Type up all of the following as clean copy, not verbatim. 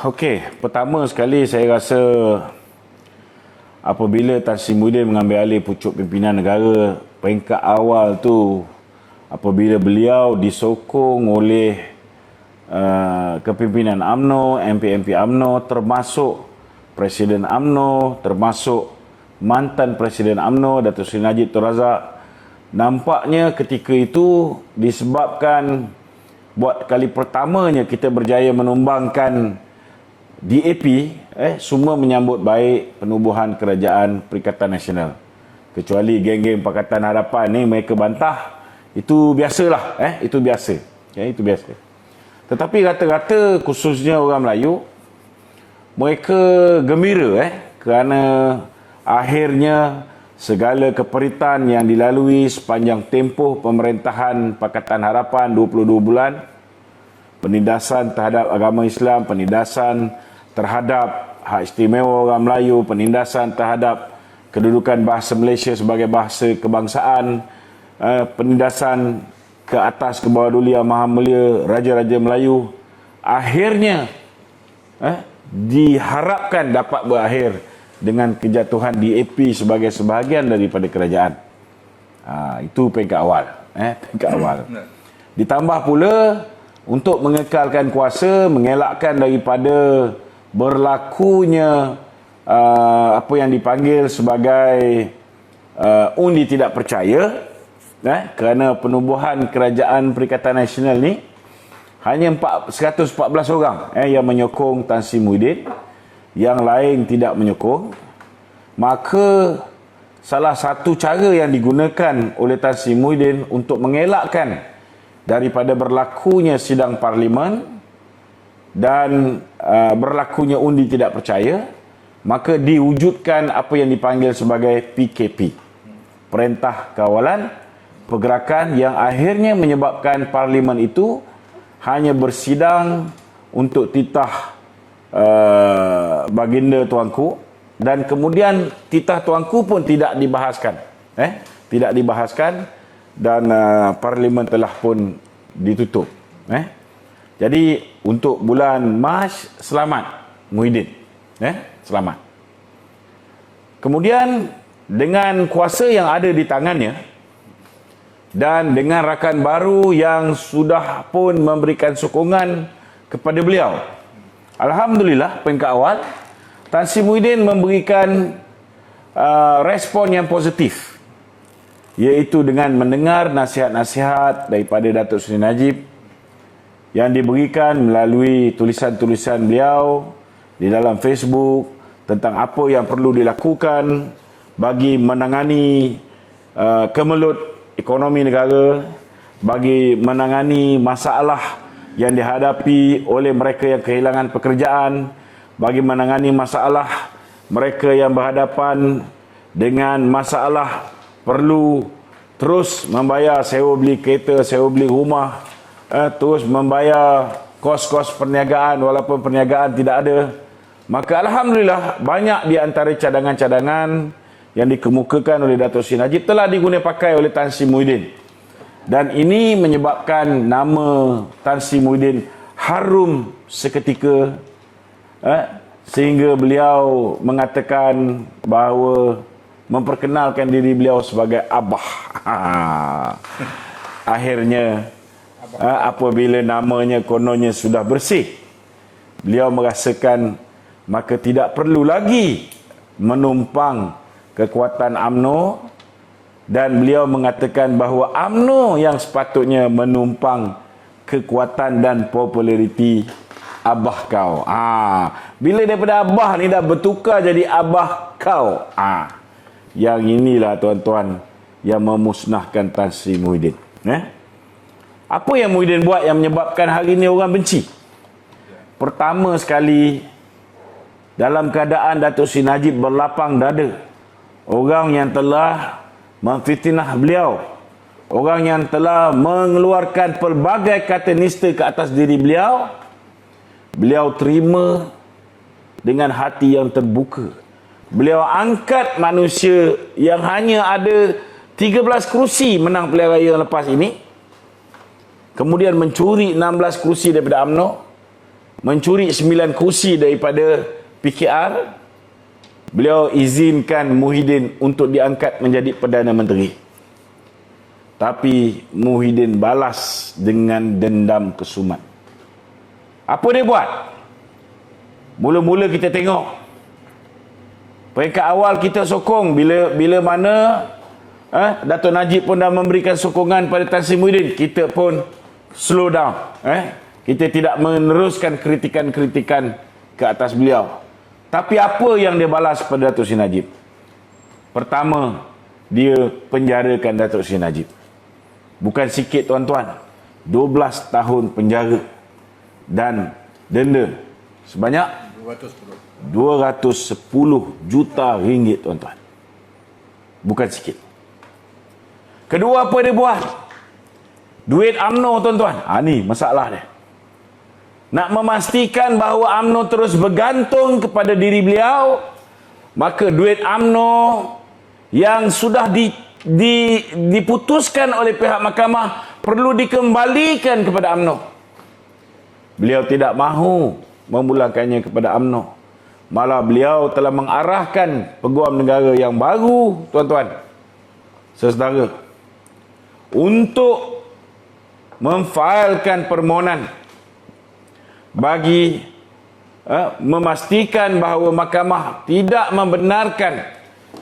Okey, pertama sekali saya rasa apabila Tan Sri Muhyiddin mengambil alih pucuk pimpinan negara, peringkat awal tu apabila beliau disokong oleh kepimpinan UMNO, MP-MP UMNO, termasuk Presiden UMNO, termasuk mantan Presiden UMNO, Datuk Seri Najib Tun Razak. Nampaknya ketika itu disebabkan buat kali pertamanya kita berjaya menumbangkan DAP, semua menyambut baik penubuhan Kerajaan Perikatan Nasional. Kecuali geng-geng Pakatan Harapan ni mereka bantah. Itu biasalah, itu biasa. Itu biasa. Tetapi rata-rata khususnya orang Melayu, mereka gembira kerana akhirnya segala keperitan yang dilalui sepanjang tempoh pemerintahan Pakatan Harapan 22 bulan, penindasan terhadap agama Islam, penindasan terhadap hak istimewa orang Melayu, penindasan terhadap kedudukan bahasa Malaysia sebagai bahasa kebangsaan, penindasan ke atas ke bawah Duli Yang Maha Mulia Raja-Raja Melayu, akhirnya diharapkan dapat berakhir dengan kejatuhan DAP sebagai sebahagian daripada kerajaan. Itu peringkat awal. Peringkat awal. Ditambah pula untuk mengekalkan kuasa, mengelakkan daripada berlakunya apa yang dipanggil sebagai undi tidak percaya, kerana penubuhan Kerajaan Perikatan Nasional ni hanya 114 orang yang menyokong Tan Sri Muhyiddin, yang lain tidak menyokong. Maka salah satu cara yang digunakan oleh Tan Sri Muhyiddin untuk mengelakkan daripada berlakunya sidang parlimen dan berlakunya undi tidak percaya, maka diwujudkan apa yang dipanggil sebagai PKP, Perintah Kawalan Pergerakan, yang akhirnya menyebabkan parlimen itu hanya bersidang untuk titah baginda tuanku, dan kemudian titah tuanku pun tidak dibahaskan, tidak dibahaskan, dan parlimen telah pun ditutup. Jadi untuk bulan Mac, selamat Muhyiddin, selamat. Kemudian dengan kuasa yang ada di tangannya dan dengan rakan baru yang sudah pun memberikan sokongan kepada beliau, alhamdulillah peringkat awal Tan Sri Muhyiddin memberikan respon yang positif, iaitu dengan mendengar nasihat-nasihat daripada Datuk Seri Najib yang diberikan melalui tulisan-tulisan beliau di dalam Facebook tentang apa yang perlu dilakukan bagi menangani kemelut ekonomi negara, bagi menangani masalah yang dihadapi oleh mereka yang kehilangan pekerjaan, bagi menangani masalah mereka yang berhadapan dengan masalah perlu terus membayar sewa beli kereta, sewa beli rumah, terus membayar kos-kos perniagaan walaupun perniagaan tidak ada. Maka alhamdulillah banyak di antara cadangan-cadangan yang dikemukakan oleh Datuk Seri Najib telah digunakan pakai oleh Tan Sri Muhyiddin, dan ini menyebabkan nama Tan Sri Muhyiddin harum seketika, sehingga beliau mengatakan bahawa memperkenalkan diri beliau sebagai Abah. Akhirnya apabila namanya kononnya sudah bersih, beliau merasakan maka tidak perlu lagi menumpang kekuatan UMNO, dan beliau mengatakan bahawa UMNO yang sepatutnya menumpang kekuatan dan populariti Abah kau. Bila daripada Abah ni dah bertukar jadi Abah kau, yang inilah tuan-tuan yang memusnahkan Tan Sri Muhyiddin. Apa yang Muhyiddin buat yang menyebabkan hari ini orang benci? Pertama sekali, dalam keadaan Datuk Seri Najib berlapang dada, orang yang telah memfitnah beliau, orang yang telah mengeluarkan pelbagai kata nista ke atas diri beliau, beliau terima dengan hati yang terbuka. Beliau angkat manusia yang hanya ada 13 kerusi menang pilihan raya yang lepas ini, kemudian mencuri 16 kerusi daripada UMNO, mencuri 9 kursi daripada PKR, beliau izinkan Muhyiddin untuk diangkat menjadi Perdana Menteri. Tapi Muhyiddin balas dengan dendam kesumat. Apa dia buat? Mula-mula kita tengok, peringkat awal kita sokong bila mana Dato' Najib pun dah memberikan sokongan pada Tan Sri Muhyiddin, kita pun slow down. Kita tidak meneruskan kritikan-kritikan ke atas beliau. Tapi apa yang dia balas pada Dato' Sri Najib? Pertama, dia penjarakan Dato' Sri Najib. Bukan sikit tuan-tuan, 12 tahun penjara dan denda sebanyak 210 juta ringgit, tuan-tuan. Bukan sikit. Kedua, apa dia buat? Duit UMNO, tuan-tuan. Ni masalah dia. Nak memastikan bahawa UMNO terus bergantung kepada diri beliau, maka duit UMNO yang sudah diputuskan oleh pihak mahkamah perlu dikembalikan kepada UMNO. Beliau tidak mahu memulangkannya kepada UMNO. Malah beliau telah mengarahkan Peguam Negara yang baru, tuan-tuan, saudara, untuk memfailkan permohonan bagi memastikan bahawa mahkamah tidak membenarkan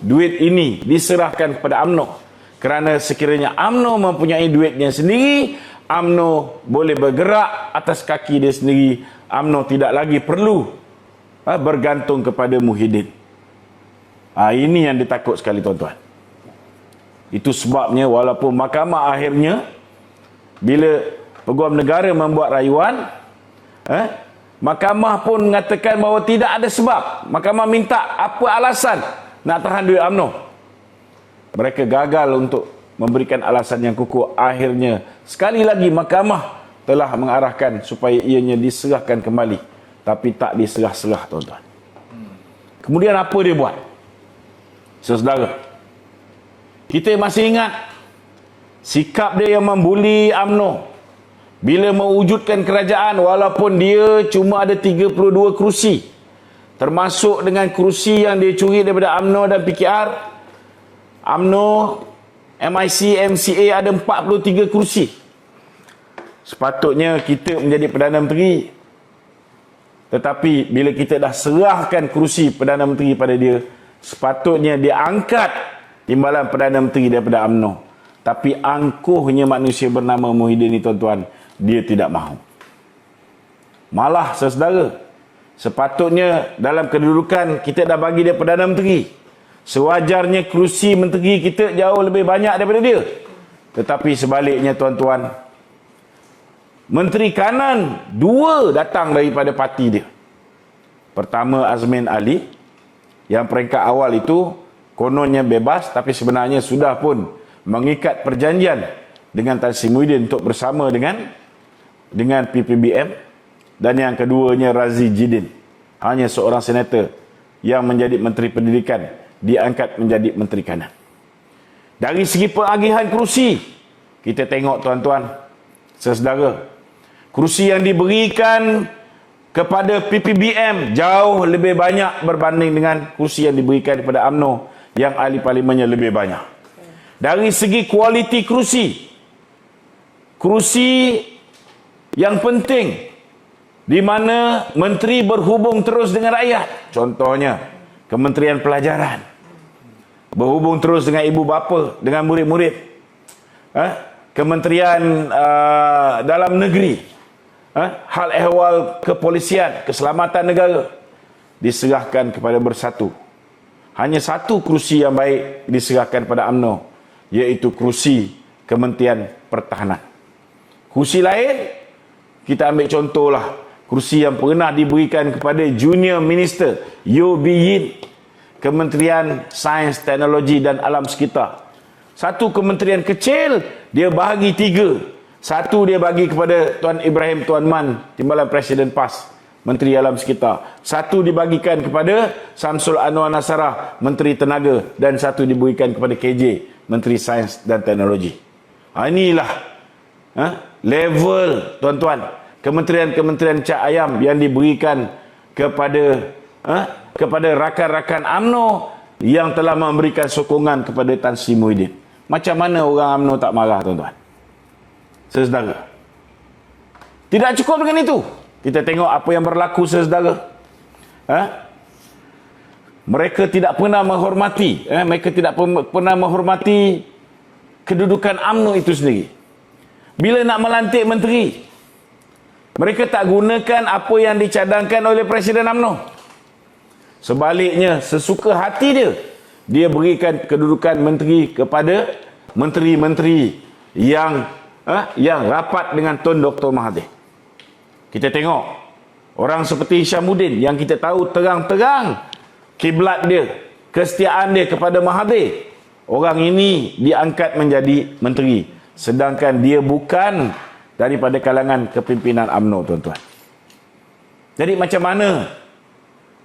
duit ini diserahkan kepada UMNO. Kerana sekiranya UMNO mempunyai duitnya sendiri, UMNO boleh bergerak atas kaki dia sendiri. UMNO tidak lagi perlu bergantung kepada Muhyiddin. Ini yang ditakut sekali, tuan-tuan. Itu sebabnya walaupun mahkamah akhirnya, bila Peguam Negara membuat rayuan, mahkamah pun mengatakan bahawa tidak ada sebab. Mahkamah minta apa alasan nak tahan duit UMNO. Mereka gagal untuk memberikan alasan yang kukuh. Akhirnya sekali lagi mahkamah telah mengarahkan supaya ianya diserahkan kembali, tapi tak diserah-serah, tuan-tuan. Kemudian apa dia buat? Saudara, kita masih ingat sikap dia yang membuli UMNO bila mewujudkan kerajaan, walaupun dia cuma ada 32 kerusi, termasuk dengan kerusi yang dia curi daripada UMNO dan PKR. UMNO, MIC, MCA ada 43 kerusi. Sepatutnya kita menjadi Perdana Menteri, tetapi bila kita dah serahkan kerusi Perdana Menteri pada dia, sepatutnya dia angkat timbalan Perdana Menteri daripada UMNO. Tapi angkuhnya manusia bernama Muhyiddin ni, tuan-tuan, dia tidak mahu. Malah, saudara, sepatutnya dalam kedudukan kita dah bagi dia Perdana Menteri, sewajarnya kerusi menteri kita jauh lebih banyak daripada dia. Tetapi sebaliknya, tuan-tuan, Menteri Kanan 2 datang daripada parti dia. Pertama, Azmin Ali, yang peringkat awal itu kononnya bebas, tapi sebenarnya sudah pun mengikat perjanjian dengan Tan Sri Muhyiddin untuk bersama dengan PPBM. Dan yang keduanya, Razi Jidin, hanya seorang senator yang menjadi Menteri Pendidikan, diangkat menjadi Menteri Kanan. Dari segi pengagihan kerusi, kita tengok, tuan-tuan, saudara, kerusi yang diberikan kepada PPBM jauh lebih banyak berbanding dengan kerusi yang diberikan kepada UMNO yang ahli parlimennya lebih banyak. Dari segi kualiti kerusi yang penting, di mana menteri berhubung terus dengan rakyat. Contohnya, Kementerian Pelajaran berhubung terus dengan ibu bapa, dengan murid-murid. Kementerian Dalam Negeri, hal ehwal kepolisian, keselamatan negara, diserahkan kepada Bersatu. Hanya satu kerusi yang baik diserahkan pada UMNO, iaitu kerusi Kementerian Pertahanan. Kerusi lain, kita ambil contohlah kerusi yang pernah diberikan kepada Junior Minister Yeo Bee Yin, Kementerian Sains, Teknologi dan Alam Sekitar. Satu kementerian kecil, dia bahagi 3. Satu dia bagi kepada Tuan Ibrahim Tuan Man, Timbalan Presiden PAS, Menteri Alam Sekitar. Satu dibagikan kepada Samsul Anwar Nasarah, Menteri Tenaga. Dan satu diberikan kepada KJ, Menteri Sains dan Teknologi. Inilah level, tuan-tuan, kementerian-kementerian cak ayam yang diberikan kepada rakan-rakan UMNO yang telah memberikan sokongan kepada Tan Sri Muhyiddin. Macam mana orang UMNO tak marah, tuan-tuan? Saudara. Tidak cukup dengan itu. Kita tengok apa yang berlaku, saudara. Mereka tidak pernah menghormati, pernah menghormati kedudukan UMNO itu sendiri. Bila nak melantik menteri, mereka tak gunakan apa yang dicadangkan oleh Presiden UMNO. Sebaliknya, sesuka hati dia berikan kedudukan menteri kepada menteri-menteri yang rapat dengan Tun Dr. Mahathir. Kita tengok orang seperti Hishamuddin yang kita tahu terang-terang kiblat dia, kesetiaan dia kepada Mahathir. Orang ini diangkat menjadi menteri, sedangkan dia bukan daripada kalangan kepimpinan UMNO, tuan-tuan. Jadi macam mana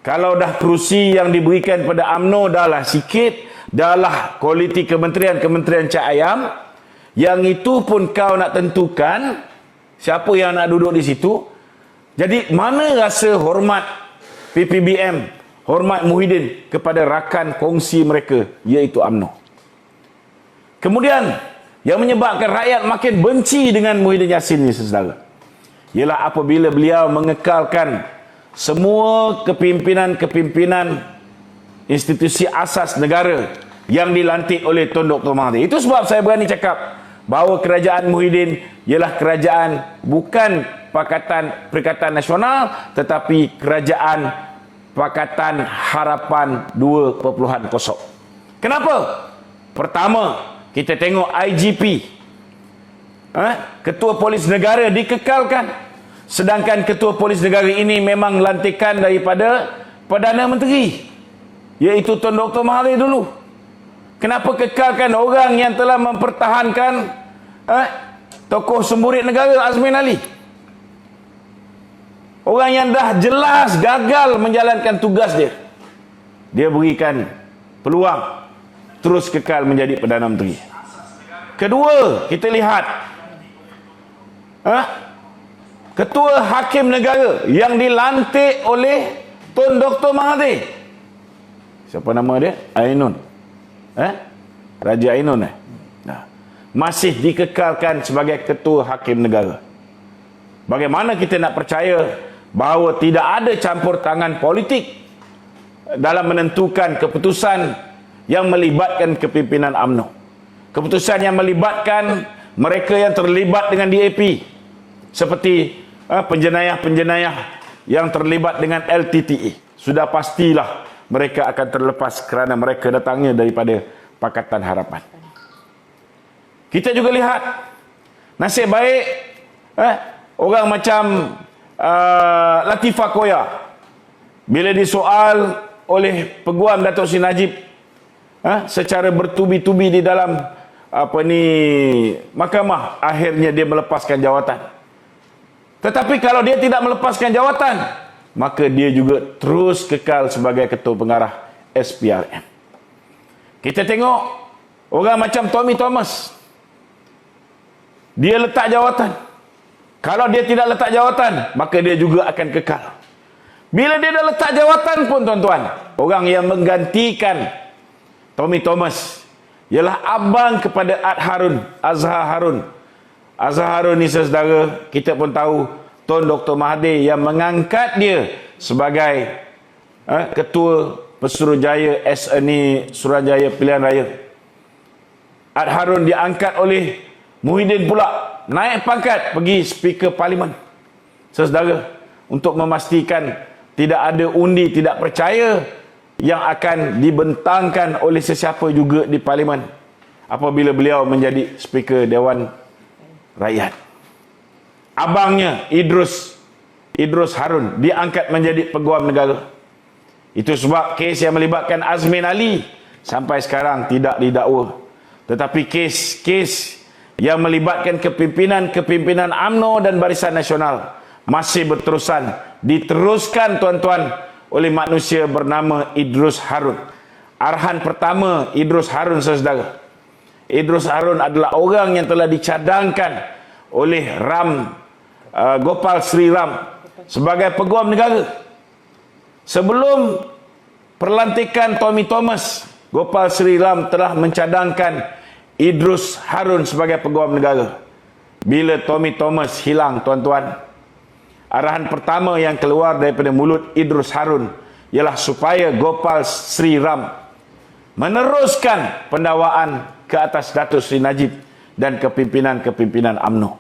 kalau dah kerusi yang diberikan pada UMNO dah lah sikit, dah lah kualiti kementerian cak ayam, yang itu pun kau nak tentukan siapa yang nak duduk di situ. Jadi mana rasa hormat PPBM, hormat Muhyiddin kepada rakan kongsi mereka, iaitu UMNO. Kemudian yang menyebabkan rakyat makin benci dengan Muhyiddin Yassin ni, saudara, ialah apabila beliau mengekalkan semua kepimpinan institusi asas negara yang dilantik oleh Tun Dr. Mahathir. Itu sebab saya berani cakap bahawa kerajaan Muhyiddin ialah kerajaan bukan Perikatan Nasional, tetapi kerajaan Pakatan Harapan 2.0. Kenapa? Pertama, kita tengok IGP, Ketua Polis Negara dikekalkan, sedangkan Ketua Polis Negara ini memang lantikan daripada Perdana Menteri, iaitu Tun Dr. Mahathir dulu. Kenapa kekalkan orang yang telah mempertahankan tokoh semburit negara Azmin Ali? Orang yang dah jelas gagal menjalankan tugas dia, dia berikan peluang terus kekal menjadi Perdana Menteri. Kedua, kita lihat Ketua Hakim Negara yang dilantik oleh Tun Dr. Mahathir. Siapa nama dia? Ainun. Raja Ainun. Masih dikekalkan sebagai Ketua Hakim Negara. Bagaimana kita nak percaya bahawa tidak ada campur tangan politik dalam menentukan keputusan yang melibatkan kepimpinan UMNO, keputusan yang melibatkan mereka yang terlibat dengan DAP, seperti penjenayah-penjenayah yang terlibat dengan LTTE. Sudah pastilah mereka akan terlepas kerana mereka datangnya daripada Pakatan Harapan. Kita juga lihat nasib baik orang macam Latifah Koya, bila disoal oleh Peguam Datuk Seri Najib secara bertubi-tubi di dalam mahkamah, akhirnya dia melepaskan jawatan. Tetapi kalau dia tidak melepaskan jawatan, maka dia juga terus kekal sebagai Ketua Pengarah SPRM. Kita tengok orang macam Tommy Thomas, dia letak jawatan. Kalau dia tidak letak jawatan, maka dia juga akan kekal. Bila dia dah letak jawatan pun, tuan-tuan, orang yang menggantikan Tommy Thomas ialah abang kepada Azhar Harun. Azhar Harun ni, saudara, kita pun tahu Tun Dr. Mahathir yang mengangkat dia sebagai Ketua Pesuruhjaya Suruhanjaya Pilihan Raya. Harun diangkat oleh Muhyiddin pula, naik pangkat pergi Speaker Parlimen, saudara, untuk memastikan tidak ada undi tidak percaya yang akan dibentangkan oleh sesiapa juga di Parlimen apabila beliau menjadi Speaker Dewan Rakyat. Abangnya Idrus Harun diangkat menjadi Peguam Negara. Itu sebab kes yang melibatkan Azmin Ali sampai sekarang tidak didakwa. Tetapi kes yang melibatkan kepimpinan UMNO dan Barisan Nasional masih diteruskan, tuan-tuan, oleh manusia bernama Idrus Harun. Arahan pertama Idrus Harun, saudara. Idrus Harun adalah orang yang telah dicadangkan oleh Ram Gopal Sri Ram sebagai Peguam Negara. Sebelum perlantikan Tommy Thomas, Gopal Sri Ram telah mencadangkan Idrus Harun sebagai Peguam Negara. Bila Tommy Thomas hilang, tuan-tuan, arahan pertama yang keluar daripada mulut Idrus Harun ialah supaya Gopal Sri Ram meneruskan pendakwaan ke atas Datuk Seri Najib dan kepimpinan-kepimpinan UMNO.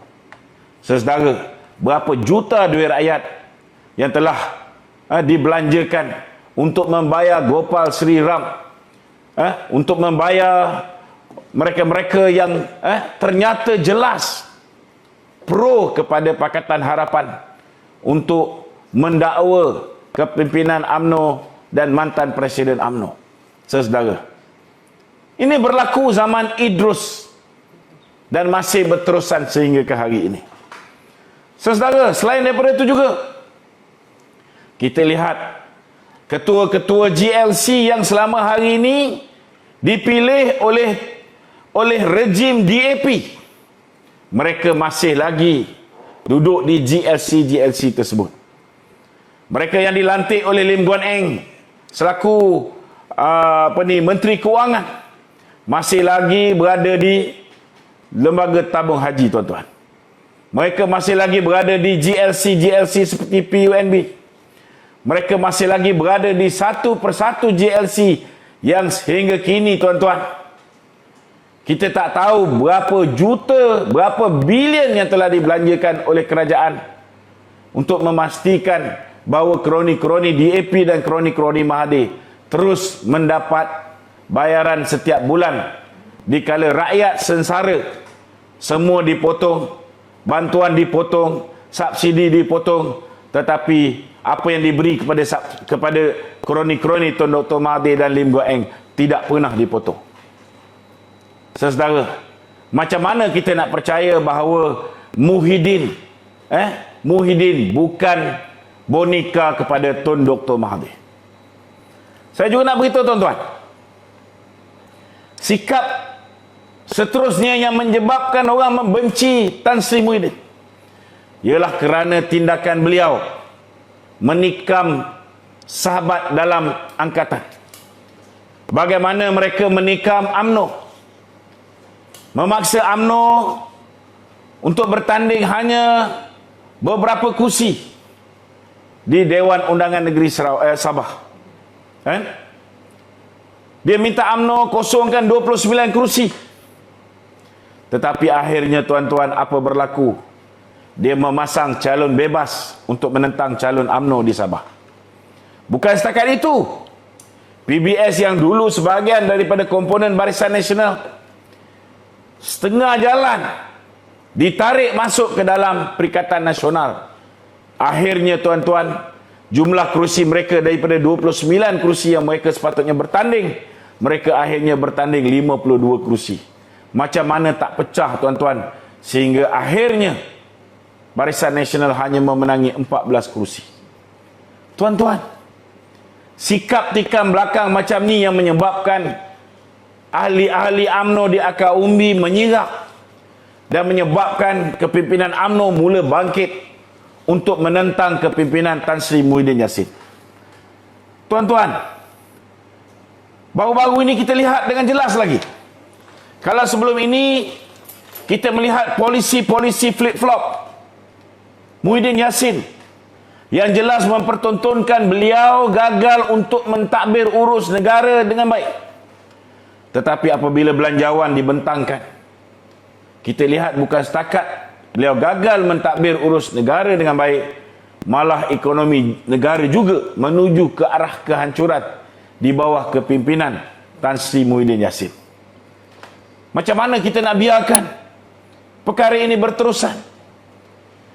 Saudara, berapa juta duit rakyat yang telah dibelanjakan untuk membayar Gopal Sri Ram, untuk membayar mereka-mereka yang ternyata jelas pro kepada Pakatan Harapan untuk mendakwa kepimpinan UMNO dan mantan Presiden UMNO. Saudara, ini berlaku zaman Idrus dan masih berterusan sehingga ke hari ini. Saudara, selain daripada itu juga, kita lihat ketua-ketua GLC yang selama hari ini dipilih oleh rejim DAP. Mereka masih lagi duduk di GLC tersebut. Mereka yang dilantik oleh Lim Guan Eng selaku Menteri Kewangan masih lagi berada di Lembaga Tabung Haji, tuan-tuan. Mereka masih lagi berada di GLC seperti PUNB. Mereka masih lagi berada di satu persatu GLC yang sehingga kini, tuan-tuan, kita tak tahu berapa juta, berapa bilion yang telah dibelanjakan oleh kerajaan untuk memastikan bahawa kroni-kroni DAP dan kroni-kroni Mahathir terus mendapat bayaran setiap bulan, dikala rakyat sengsara, semua dipotong, bantuan dipotong, subsidi dipotong, tetapi apa yang diberi kepada kroni-kroni Tun Dr. Mahathir dan Lim Guan Eng tidak pernah dipotong. Saudara, macam mana kita nak percaya bahawa Muhyiddin bukan boneka kepada Tun Dr. Mahathir? Saya juga nak beritahu, tuan-tuan, sikap seterusnya yang menyebabkan orang membenci Tan Sri Muhyiddin ialah kerana tindakan beliau menikam sahabat dalam angkatan. Bagaimana mereka menikam UMNO, memaksa UMNO untuk bertanding hanya beberapa kursi di Dewan Undangan Negeri Sabah. Dia minta UMNO kosongkan 29 kursi. Tetapi akhirnya, tuan-tuan, apa berlaku? Dia memasang calon bebas untuk menentang calon UMNO di Sabah. Bukan setakat itu, PBS yang dulu sebahagian daripada komponen Barisan Nasional, setengah jalan ditarik masuk ke dalam Perikatan Nasional. Akhirnya, tuan-tuan, jumlah kerusi mereka daripada 29 kerusi yang mereka sepatutnya bertanding, mereka akhirnya bertanding 52 kerusi. Macam mana tak pecah, tuan-tuan, sehingga akhirnya Barisan Nasional hanya memenangi 14 kerusi. Tuan-tuan, sikap tikam belakang macam ni yang menyebabkan ahli-ahli UMNO di akar umbi menyirak dan menyebabkan kepimpinan UMNO mula bangkit untuk menentang kepimpinan Tan Sri Muhyiddin Yassin. Tuan-tuan, baru-baru ini kita lihat dengan jelas lagi. Kalau sebelum ini kita melihat polisi-polisi flip-flop Muhyiddin Yassin yang jelas mempertontonkan beliau gagal untuk mentadbir urus negara dengan baik. Tetapi apabila belanjawan dibentangkan, kita lihat bukan setakat beliau gagal mentadbir urus negara dengan baik, malah ekonomi negara juga menuju ke arah kehancuran di bawah kepimpinan Tan Sri Muhyiddin Yassin. Macam mana kita nak biarkan perkara ini berterusan?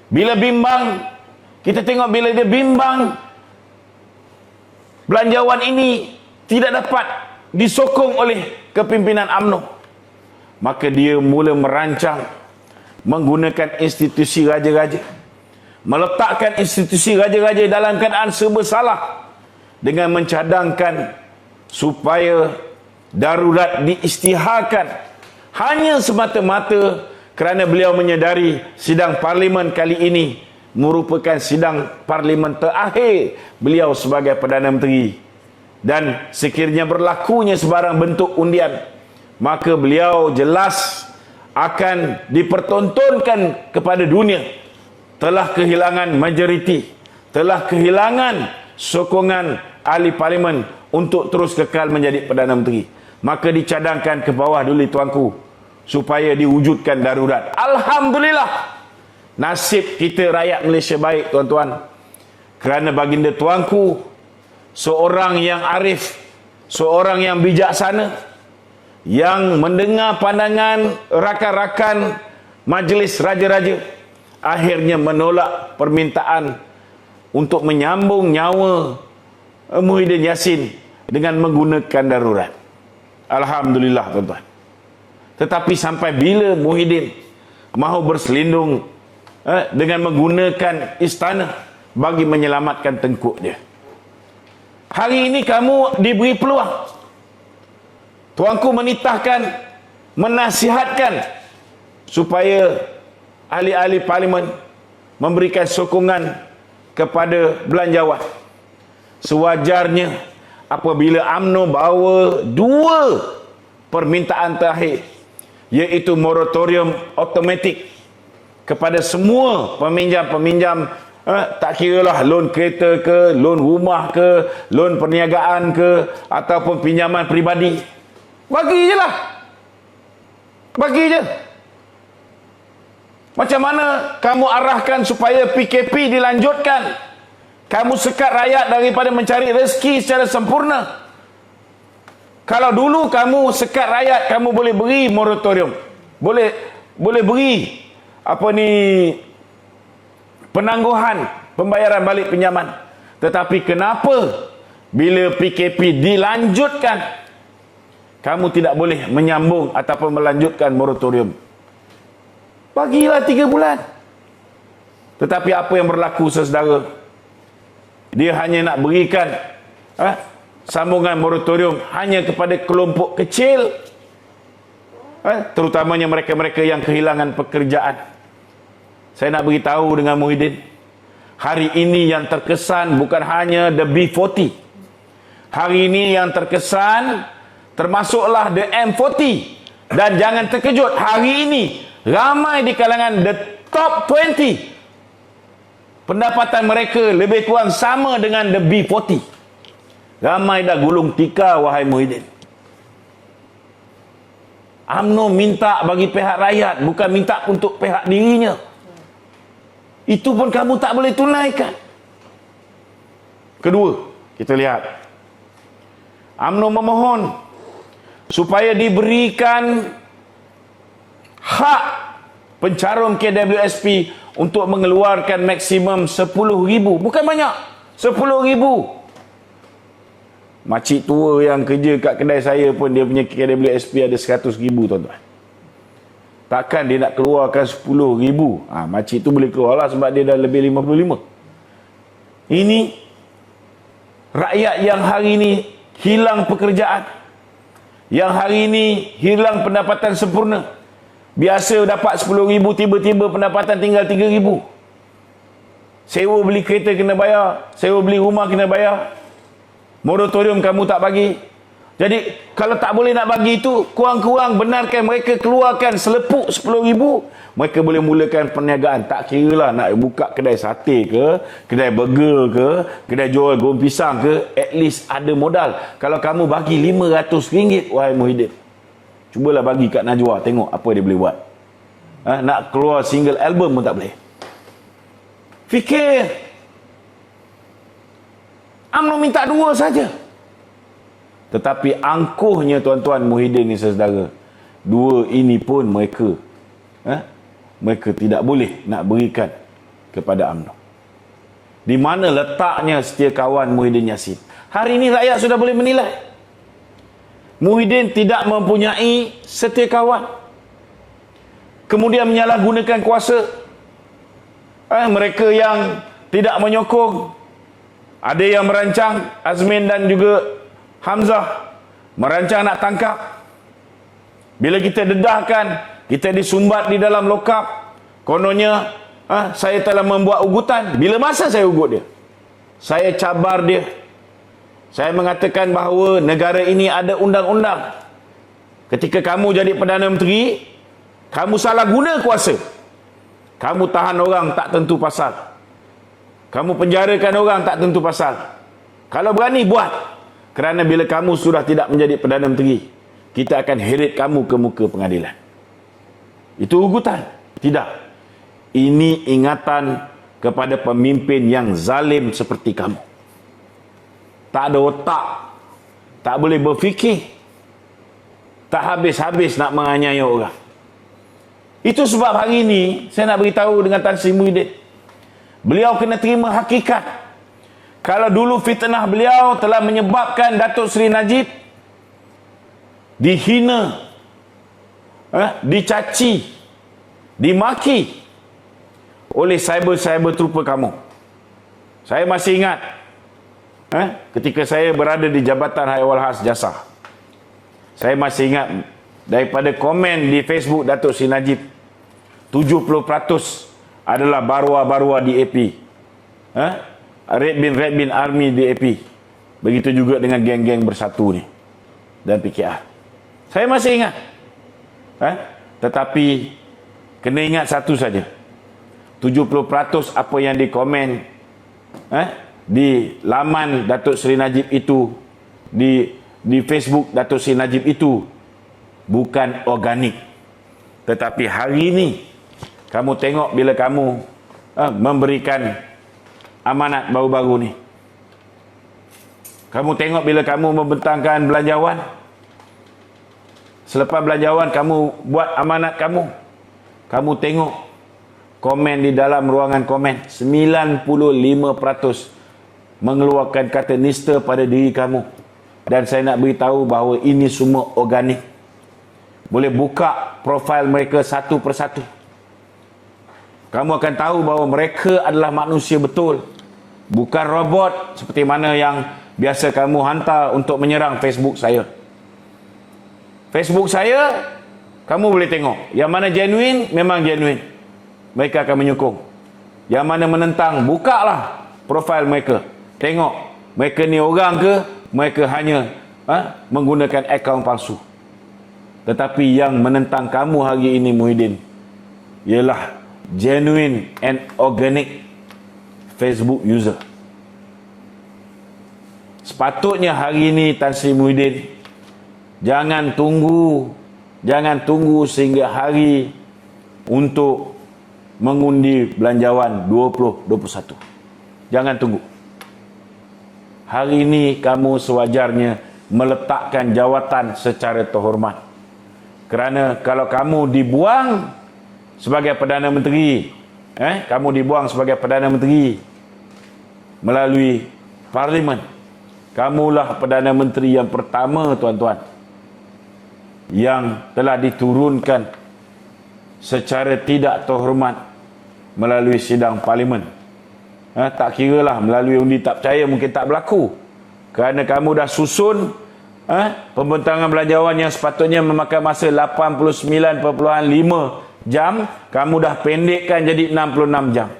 Bila bimbang, kita tengok bila dia bimbang, belanjawan ini tidak dapat disokong oleh kepimpinan UMNO, maka dia mula merancang menggunakan institusi raja-raja, meletakkan institusi raja-raja dalam keadaan serba salah dengan mencadangkan supaya darurat diisytiharkan hanya semata-mata kerana beliau menyedari sidang parlimen kali ini merupakan sidang parlimen terakhir beliau sebagai Perdana Menteri. Dan sekiranya berlakunya sebarang bentuk undian, maka beliau jelas akan dipertontonkan kepada dunia telah kehilangan majoriti, telah kehilangan sokongan ahli parlimen untuk terus kekal menjadi Perdana Menteri. Maka dicadangkan ke bawah dulu tuanku, supaya diwujudkan darurat. Alhamdulillah, nasib kita rakyat Malaysia baik tuan-tuan, kerana baginda tuanku seorang yang arif, seorang yang bijaksana, yang mendengar pandangan rakan-rakan majlis raja-raja, akhirnya menolak permintaan untuk menyambung nyawa Muhyiddin Yassin dengan menggunakan darurat. Alhamdulillah tuan-tuan. Tetapi sampai bila Muhyiddin mahu berselindung dengan menggunakan istana bagi menyelamatkan tengkuk dia? Hari ini kamu diberi peluang. Tuanku menitahkan, menasihatkan supaya ahli-ahli parlimen memberikan sokongan kepada belanjawan. Sewajarnya apabila UMNO bawa dua permintaan terakhir, iaitu moratorium automatik kepada semua peminjam-peminjam, tak kiralah loan kereta ke, loan rumah ke, loan perniagaan ke, ataupun pinjaman peribadi. Bagi je lah. Bagi je. Macam mana kamu arahkan supaya PKP dilanjutkan? Kamu sekat rakyat daripada mencari rezeki secara sempurna. Kalau dulu kamu sekat rakyat, kamu boleh beri moratorium. Boleh beri penangguhan pembayaran balik pinjaman. Tetapi kenapa bila PKP dilanjutkan, kamu tidak boleh menyambung ataupun melanjutkan moratorium? Bagilah 3 bulan. Tetapi apa yang berlaku, saudara? Dia hanya nak berikan sambungan moratorium hanya kepada kelompok kecil, terutamanya mereka-mereka yang kehilangan pekerjaan. Saya nak beritahu dengan Muhyiddin, hari ini yang terkesan bukan hanya the B40. Hari ini yang terkesan termasuklah the M40. Dan jangan terkejut, hari ini ramai di kalangan the top 20 pendapatan mereka lebih kurang sama dengan the B40. Ramai dah gulung tikar, wahai Muhyiddin. UMNO minta bagi pihak rakyat, bukan minta untuk pihak dirinya. Itu pun kamu tak boleh tunaikan. Kedua, kita lihat, UMNO memohon supaya diberikan hak pencarum KWSP untuk mengeluarkan maksimum 10,000. Bukan banyak, 10,000. Makcik tua yang kerja kat kedai saya pun dia punya KWSP ada 100,000 tuan-tuan. Takkan dia nak keluarkan 10,000? Makcik tu boleh keluar lah sebab dia dah lebih 55. Ini rakyat yang hari ini hilang pekerjaan, yang hari ini hilang pendapatan sempurna. Biasa dapat 10,000, tiba-tiba pendapatan tinggal 3,000. Sewa beli kereta kena bayar, sewa beli rumah kena bayar. Moratorium kamu tak bagi. Jadi kalau tak boleh nak bagi itu, kurang-kurang benarkan mereka keluarkan selepuk 10,000. Mereka boleh mulakan perniagaan. Tak kira lah nak buka kedai sate ke, kedai burger ke, kedai jual goreng pisang ke, at least ada modal. Kalau kamu bagi RM500, wahai Muhyiddin, cubalah bagi kat Najwa, tengok apa dia boleh buat. Nak keluar single album pun tak boleh. Fikir. UMNO minta 2 saja. Tetapi angkuhnya tuan-tuan Muhyiddin ni saudara, 2 ini pun mereka tidak boleh nak berikan kepada UMNO. Di mana letaknya setia kawan Muhyiddin Yassin? Hari ini rakyat sudah boleh menilai. Muhyiddin tidak mempunyai setia kawan, kemudian menyalahgunakan kuasa. Mereka yang tidak menyokong, ada yang merancang, Azmin dan juga Hamzah merancang nak tangkap. Bila kita dedahkan, kita disumbat di dalam lokap. Kononnya saya telah membuat ugutan. Bila masa saya ugut dia? Saya cabar dia. Saya mengatakan bahawa negara ini ada undang-undang. Ketika kamu jadi Perdana Menteri, kamu salah guna kuasa. Kamu tahan orang tak tentu pasal. Kamu penjarakan orang tak tentu pasal. Kalau berani, buat. Kerana bila kamu sudah tidak menjadi Perdana Menteri, kita akan heret kamu ke muka pengadilan. Itu ugutan? Tidak. Ini ingatan kepada pemimpin yang zalim seperti kamu. Tak ada otak, tak boleh berfikir, tak habis-habis nak menganiaya orang. Itu sebab hari ini saya nak beritahu dengan Tan Sri Muhyiddin, beliau kena terima hakikat. Kalau dulu fitnah beliau telah menyebabkan Datuk Seri Najib dihina, dicaci, dimaki oleh cyber trupa kamu. Saya masih ingat ketika saya berada di Jabatan Haiwal Khas Jasa. Saya masih ingat daripada komen di Facebook Datuk Seri Najib, 70% adalah barua-barua DAP, Red Bin Army DAP. Begitu juga dengan geng-geng Bersatu ni dan PKR. Saya masih ingat. Tetapi kena ingat satu saja, 70% apa yang dikomen di laman Datuk Seri Najib itu, di Facebook Datuk Seri Najib itu bukan organik. Tetapi hari ini kamu tengok bila kamu memberikan amanat baru-baru ni, kamu tengok bila kamu membentangkan belanjawan, selepas belanjawan kamu buat amanat kamu tengok komen di dalam ruangan komen, 95% mengeluarkan kata nista pada diri kamu. Dan saya nak beritahu bahawa ini semua organik. Boleh buka profil mereka satu persatu. Kamu akan tahu bahawa mereka adalah manusia betul, bukan robot seperti mana yang biasa kamu hantar untuk menyerang Facebook saya. Facebook saya, kamu boleh tengok yang mana genuine, memang genuine, mereka akan menyokong. Yang mana menentang, bukalah profil mereka, tengok mereka ni orang ke, mereka hanya menggunakan akaun palsu. Tetapi yang menentang kamu hari ini, Muhyiddin, ialah genuine and organic Facebook user. Sepatutnya hari ini Tan Sri Muhyiddin jangan tunggu sehingga hari untuk mengundi belanjawan 2021. Jangan tunggu. Hari ini kamu sewajarnya meletakkan jawatan secara terhormat. Kerana kalau kamu dibuang sebagai Perdana Menteri, melalui Parlimen, kamulah Perdana Menteri yang pertama, tuan-tuan, yang telah diturunkan secara tidak terhormat melalui sidang Parlimen. Tak kiralah melalui undi tak percaya, mungkin tak berlaku, kerana kamu dah susun pembentangan belanjawan yang sepatutnya memakan masa 89.5 jam, kamu dah pendekkan jadi 66 jam.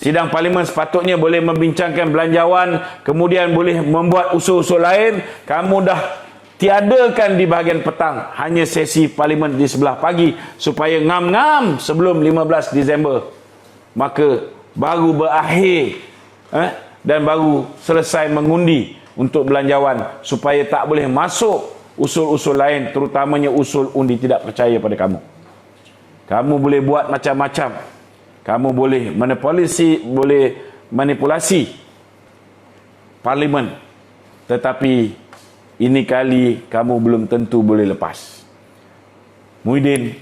Sidang Parlimen sepatutnya boleh membincangkan belanjawan, kemudian boleh membuat usul-usul lain, kamu dah tiadakan di bahagian petang, hanya sesi Parlimen di sebelah pagi, supaya ngam-ngam sebelum 15 Disember, maka baru berakhir dan baru selesai mengundi untuk belanjawan, supaya tak boleh masuk usul-usul lain, terutamanya usul undi tidak percaya pada kamu. Kamu boleh buat macam-macam, kamu boleh manipulasi Parlimen, tetapi ini kali kamu belum tentu boleh lepas. Muhyiddin,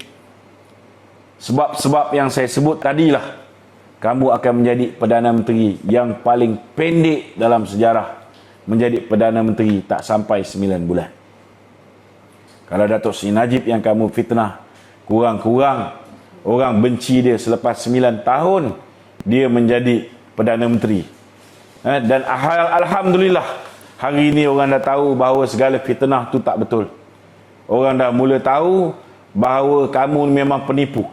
sebab-sebab yang saya sebut tadilah, kamu akan menjadi Perdana Menteri yang paling pendek dalam sejarah menjadi Perdana Menteri, tak sampai 9 bulan. Kalau Datuk Seri Najib yang kamu fitnah, kurang-kurang orang benci dia selepas 9 tahun dia menjadi Perdana Menteri. Dan alhamdulillah, hari ini orang dah tahu bahawa segala fitnah tu tak betul. Orang dah mula tahu bahawa kamu memang penipu.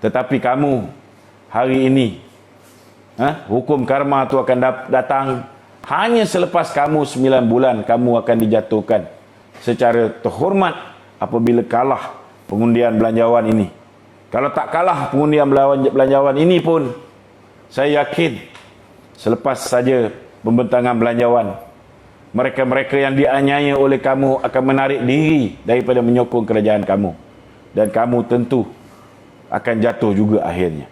Tetapi kamu hari ini, hukum karma itu akan datang hanya selepas kamu 9 bulan kamu akan dijatuhkan secara terhormat apabila kalah pengundian belanjawan ini. Kalau tak kalah pengundian belanjawan ini pun, saya yakin selepas saja pembentangan belanjawan, mereka-mereka yang dianiaya oleh kamu akan menarik diri daripada menyokong kerajaan kamu. Dan kamu tentu akan jatuh juga akhirnya.